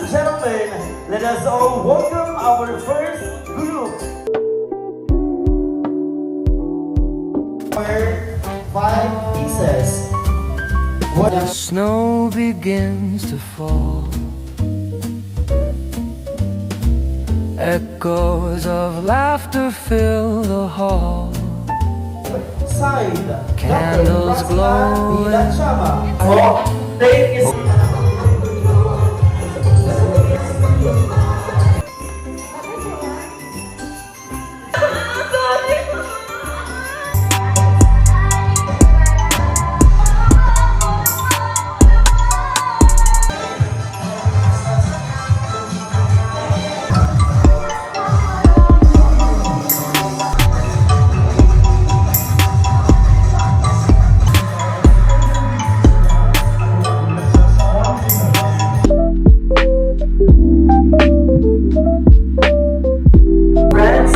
and gentlemen, let us all welcome our first group. Our 5 pieces. The snow begins to fall. Echoes of laughter fill the hall. Side, Candles Dr. glowing. Vilachama. Oh, thank you.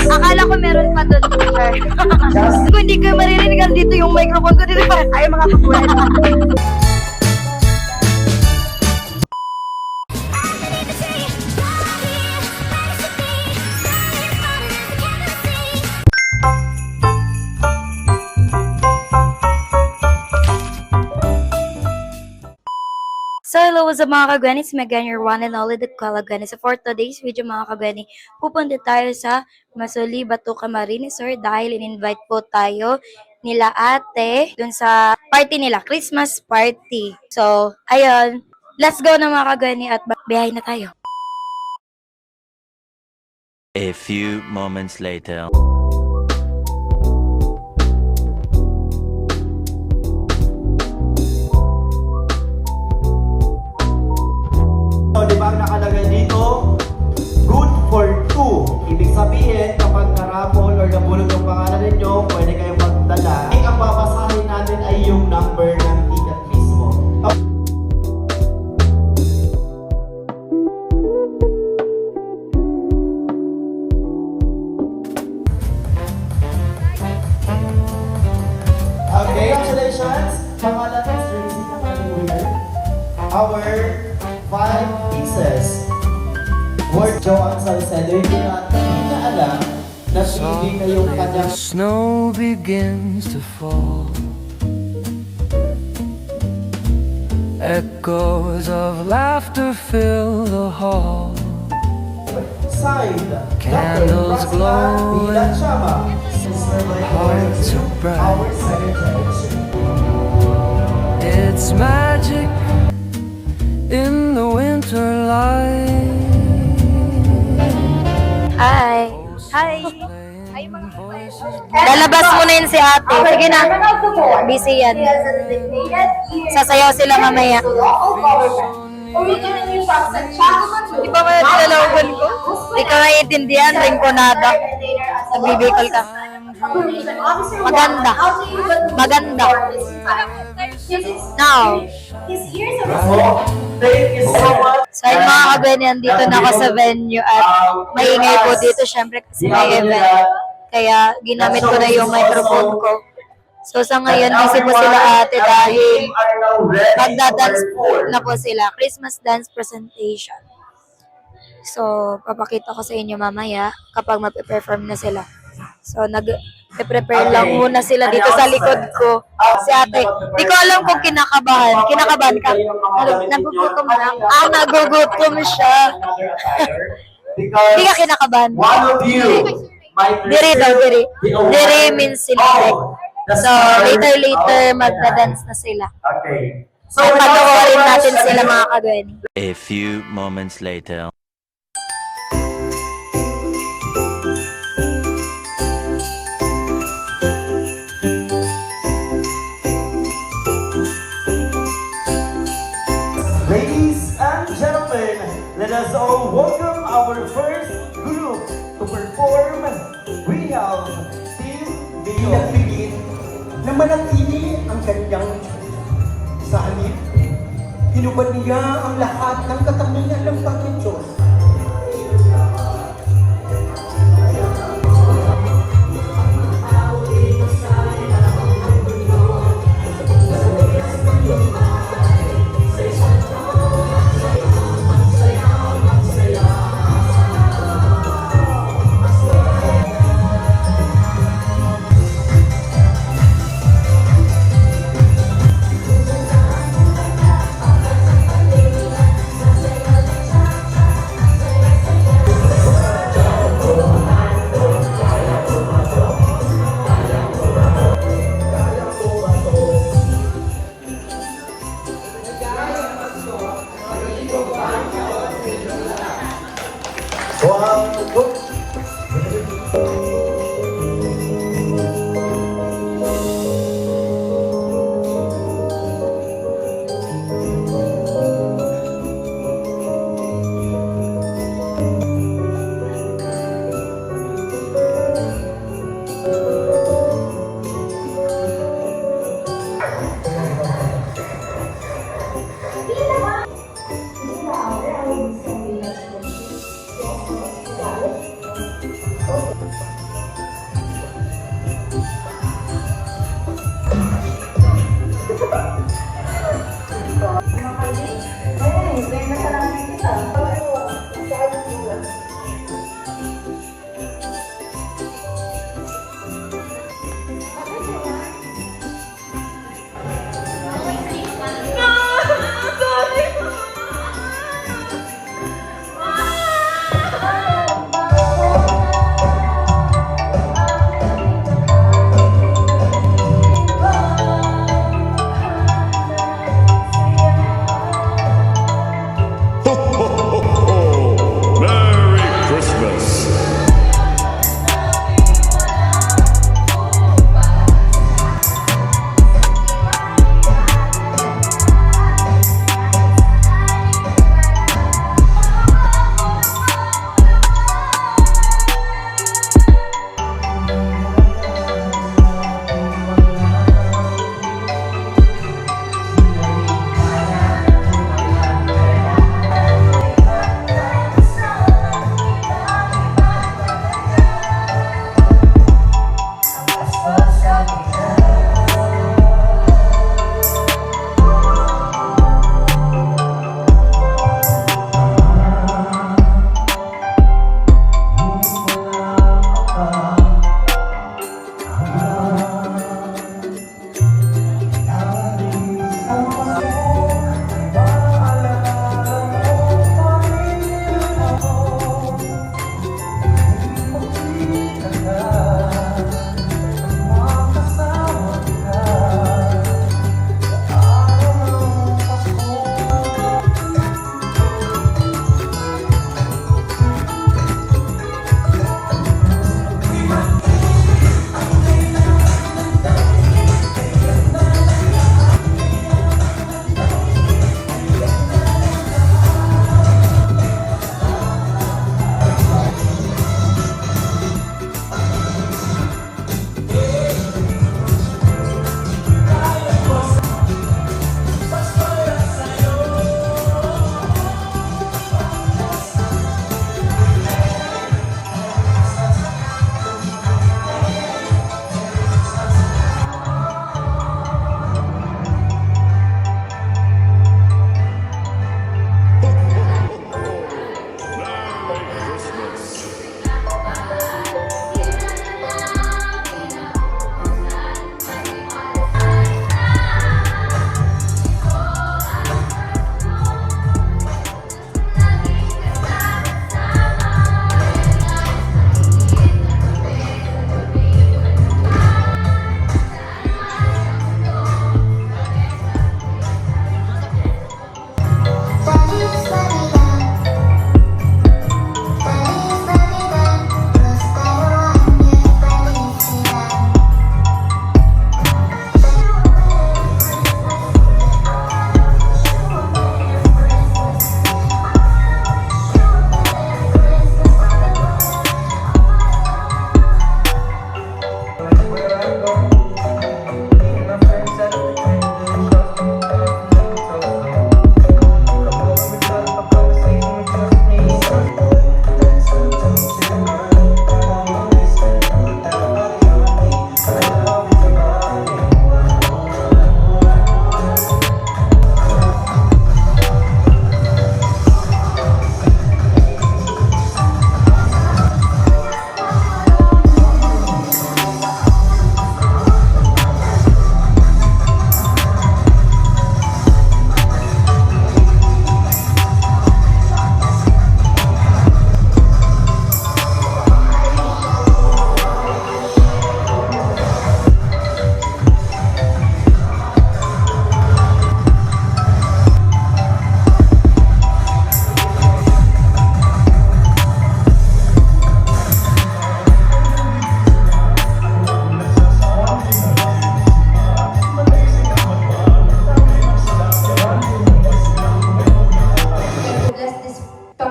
Akala ko meron pa doon, sir. Kung hindi ko maririnig dito yung microphone ko dito para tayo mga kapulan. So, hello, what's up mga kagwani? It's Megan, your one and only the Kalagwani. So, for today's video mga kagwani, pupunta tayo sa Masuli, Bato, Camarines, sir, dahil in-invite po tayo nila ate dun sa party nila, Christmas party. So, ayun, let's go na mga kagwani at biyahe na tayo. A few moments later. So, di ba ang nakalagay dito? Good for 2. Ibig sabihin, kapag naramol or nabulog yung pangalan ninyo, pwede kayong magdala. Ang babasahin natin ay yung number ng ticket mismo. Okay, congratulations! Pangalan is Tracy Kamalingwir. Our 5 pieces. Word Joanne Salcedo, hindi na alam na hindi na yung The kanyang snow begins to fall. Echoes of laughter fill the hall. side. Candles Dr. glowing. Vilachama, Sister Hearts are bright. our secretary. It's magic in the winter light. Hi! Hi! Lalabas mo na yun si ate. Sige na. Busy yan. Sasayaw sila mamaya. Di ba kaya tinalawagan ko? Di ka naiintindihan, ringkonada. Nagbibikol ka. Maganda. Maganda. Now. Thank you so much. So yung mga kabene, andito na ako sa venue at maingay po dito syempre kasi may event. Kaya ginamit ko na yung microphone ko. So sa ngayon, busy po sila ate dahil magda-dance na po sila. Christmas dance presentation. So, papakita ko sa inyo mamaya kapag mag-perform na sila. So, nag-prepare lang muna sila dito sa likod ko. Si ate, di ko alam kung kinakabahan. Kinakabahan ka? Nagugutom na. Nagugutom siya. Di ka kinakabahan. One of you might Diri daw, diri. Diri means sila. So, later, magda-dance na sila. Okay. So, pag-oorin natin sila mga kagweni. A few moments later. Ladies and gentlemen, let us all welcome our first group to perform. We have Team Bio. Pinagpigil na manatili ang kanyang salib. Hinubad niya ang lahat ng katangian ng Panginoon.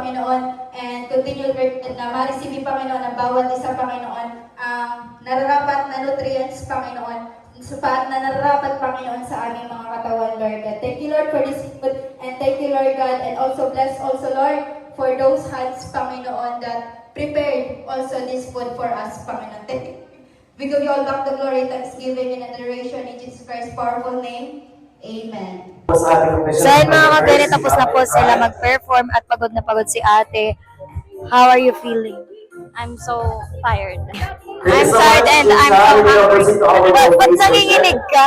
Panginoon, and continue na ma-receive, Panginoon, ang bawat isa, Panginoon, ang nararapat na nutrients, Panginoon, sapat na nararapat, Panginoon, sa aming mga katawan, Lord God. Thank you, Lord, for this food, and thank you, Lord God, and also bless also, Lord, for those hands, Panginoon, that prepared also this food for us, Panginoon. Thank you. We give you all back the glory, thanksgiving, and adoration in Jesus Christ's powerful name. Amen. So ayun mga kabene, tapos na po sila mag-perform at pagod na pagod si ate. How are you feeling? I'm so tired. I'm tired and I'm so hungry. Ba't nanginginig ka?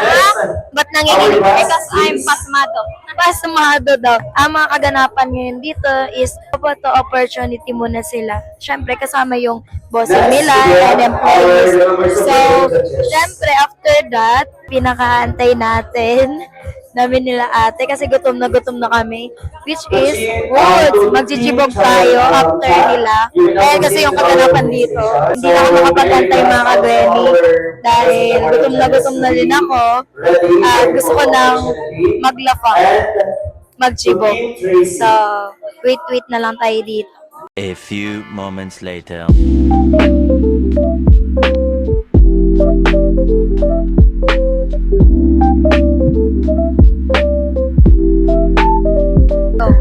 Ba't nanginginig ka? Because I'm pasmado. Pasmado daw. Ang mga kaganapan ngayon dito is photo opportunity muna sila. Siyempre kasama yung bossing nila and employees. So, siyempre after that, pinakaantay natin namin nila ate kasi gutom na kami, which is good. Magchichibog tayo after nila. Dahil kasi yung kaganapan dito, hindi na ako makapagantay mga kagweni dahil gutom na rin ako at gusto ko nang maglafang, magchibog. So, wait na lang tayo dito. A few moments later.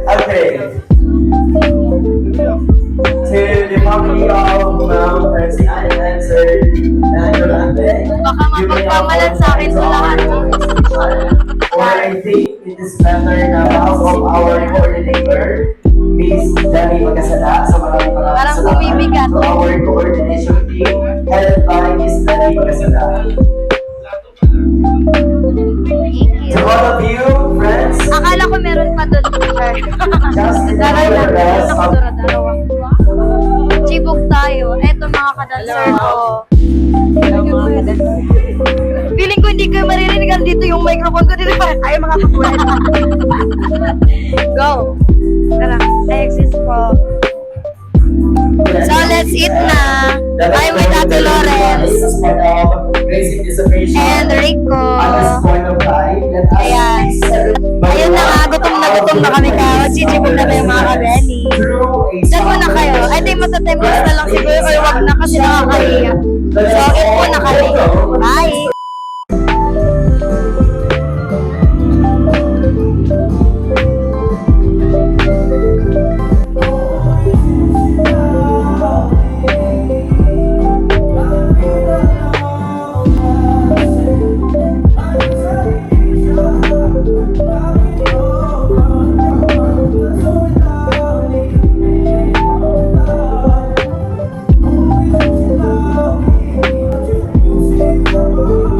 Okay. To the family of Percy I answered Yolande. Baka mapagpamalan sa akin sa lahat. Or I think it is better na half of our coordinator, Miss Dani Magasada. So maraming Parang salamat bumibigat. to our coordination team headed by Miss Dani Magasada. Thank To you. all of you, friends, Akala ko meron pa doon. just Daray lang. rest Ako of darawa. Chibog tayo. Eto mga kadancer ko. Feeling ko hindi ko maririnig dito yung microphone ko dito. Ay, mga kapuan. Go. Tara, I exist po. So, let's eat na. I'm with Ate Lawrence and Rico. Ayan. Ayun na nga, gutom na kami ka. Chichibog na tayo mga ka-Benny. Diyan muna kayo. I think matatempos na lang siguro or wag na kasi nakakahiya. So, eat muna kami. Bye! Oh,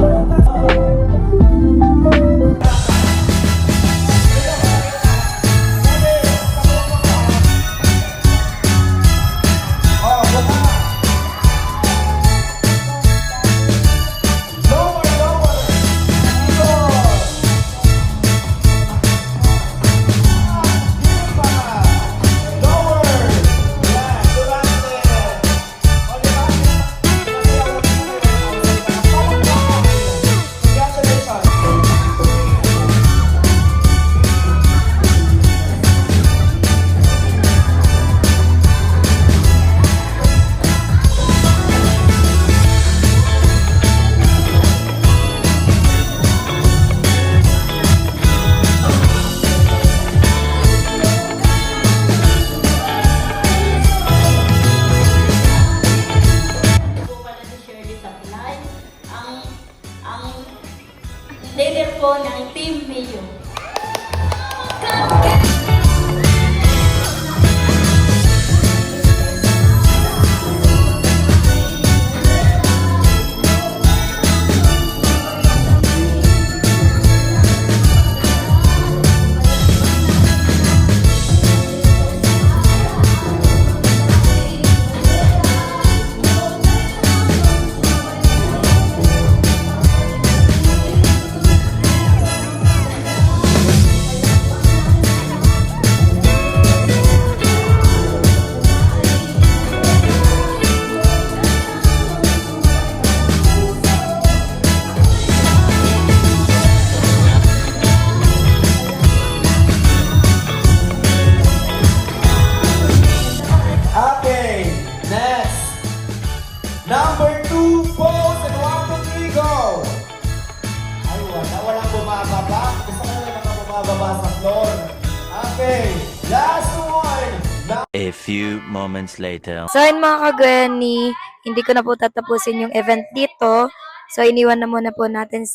Last one! A few moments later. So yun mga kagweni, hindi ko na po tatapusin yung event dito. So iniwan na muna po natin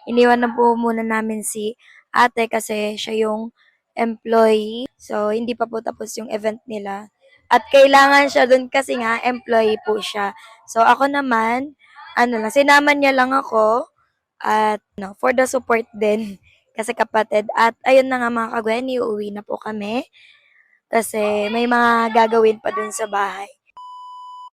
iniwan na po muna namin si ate kasi siya yung employee. So hindi pa po tapos yung event nila. At kailangan siya dun kasi nga employee po siya. So ako naman, sinaman niya lang ako at for the support din kasi kapatid. At ayun na nga mga kagweni, uuwi na po kami. Kasi may mga gagawin pa dun sa bahay.